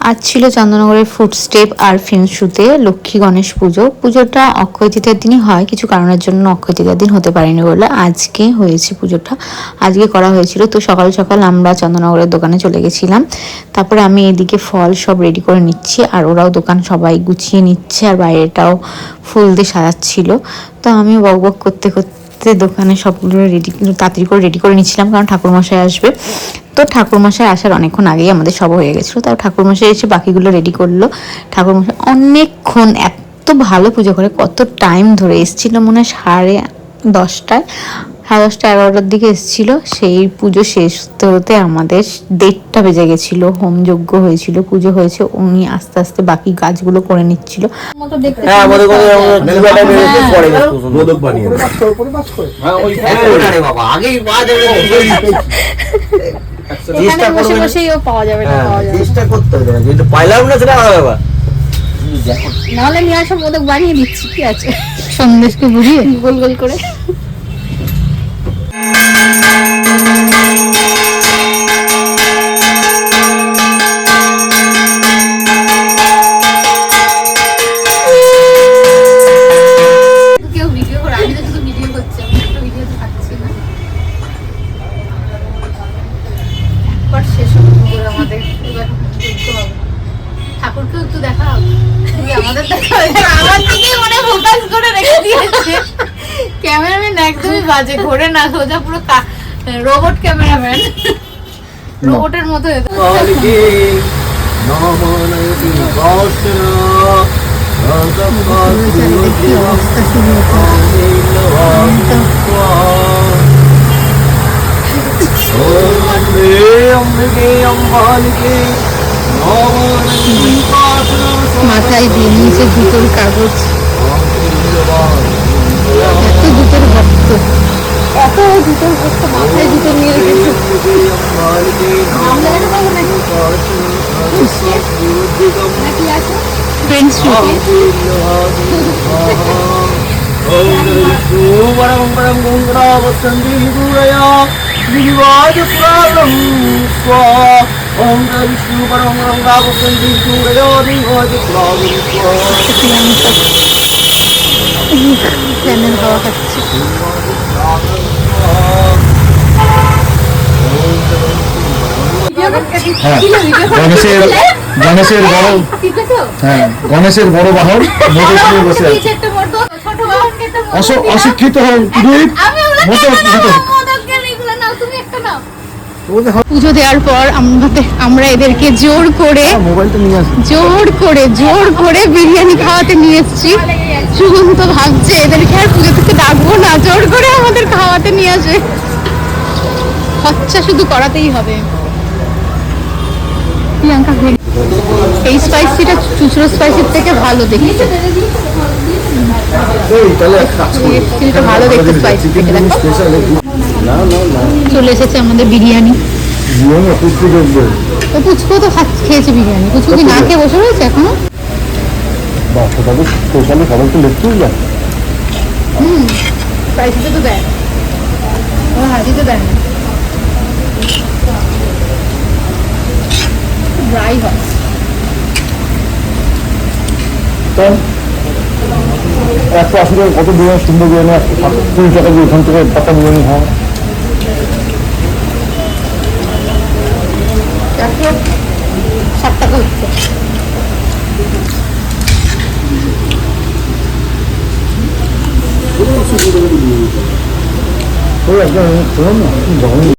আজ ছিল চন্দননগরের ফুটস্টেপ আর ফিল্মশুতে লক্ষ্মী গণেশ পুজো। পুজোটা অক্ষয় তৃতীয়ার দিনই হয়, কিছু কারণের জন্য অক্ষয় তৃতীয়ার দিন হতে পারেনি বলে আজকে হয়েছে পুজোটা, আজকে করা হয়েছিল। তো সকাল সকাল আমরা চন্দননগরের দোকানে চলে গেছিলাম। তারপরে আমি এদিকে ফল সব রেডি করে নিচ্ছি, আর ওরাও দোকান সবাই গুছিয়ে নিচ্ছে, আর বাইরেটাও ফুল দিয়ে সাজাচ্ছিল। তো আমি বক বক করতে করতে দোকানে সবগুলো তাড়াতাড়ি করে রেডি করে নিচ্ছিলাম, কারণ ঠাকুরমশাই আসবে। তো ঠাকুরমশাই আসার অনেকক্ষণ আগেই আমাদের সব হয়ে গেছিলো, তাও ঠাকুরমশাই এসে বাকিগুলো রেডি করলো। ঠাকুরমশাই অনেকক্ষণ এত ভালো পুজো করে, কত টাইম ধরে এসেছিলো, মনে হয় 10:30 11টার দিকে এসেছিলো। সেই পুজো শেষ হতে হতে আমাদের 1:30 বেজে গেছিলো। হোমযজ্ঞ হয়েছিল, পুজো হয়েছে, উনি আস্তে আস্তে বাকি কাজগুলো করে নিচ্ছিল। নাহলে নিয়ে আসো, মোদক বানিয়ে দিচ্ছি, কি আছে, সন্দেশকে বুঝিয়ে গোল গোল করে। কেউ ভিডিও করে, আমি তো শুধু ভিডিও করছি, আমি একটা ভিডিও তো থাকছি না। একবার শেষ হবে আমাদের, এবার দেখতে হবে। ঠাকুরকেও একটু দেখা হবে, আমাদের দেখা হবে। আমার দিকে মনে ফোকাস করে রেখে দিয়েছে ক্যামেরাম্যান, একদমই বাজে, ঘোরে না, সোজা পুরো রোবট ক্যামেরাম্যান, রোবটের মতো। মাথায় দিয়ে নিয়েছে জুতোর কাগজ, এত জুতোর ভক্ত, এত জুতোর ভক্ত, মাথায় জুতো নিয়ে রেখেছে। ফ্যানের হাওয়া খাচ্ছে। গণেশের বড় বাহন বসে আছে। অশিক্ষিত পুজো দেওয়ার পর আমরা এদেরকে জোর করে বিরিয়ানি খাওয়াতে নিয়ে এসেছি। সুগন তো ভাবছে এদেরকে আর পুজো থেকে ডাকবো না, জোর করে আমাদের খাওয়াতে নিয়ে আসে। খরচা শুধু করাতেই হবে। প্রিয়াঙ্কা, এই স্পাইসিটা চুচড়ো স্পাইসির থেকে ভালো দেখি, ভালো দেখতে স্পাইসি থেকে। দেখো চলে এসেছে আমাদের বিরিয়ানি। পুচকু তো খেয়েছে বিরিয়ানি, পুচকু কি না খেয়ে বসে রয়েছে এখনো? স্পাইসিটা তো দেয়, হাজিতে দেয় না, ড্রাই হয়। একশো 80 টাকা কত বিরিয়ানি, সুন্দর বিরিয়ানি, 120 টাকা দিয়ে এখান থেকে পাতা বিরিয়ানি হয়। 160 টাকা হচ্ছে। একদম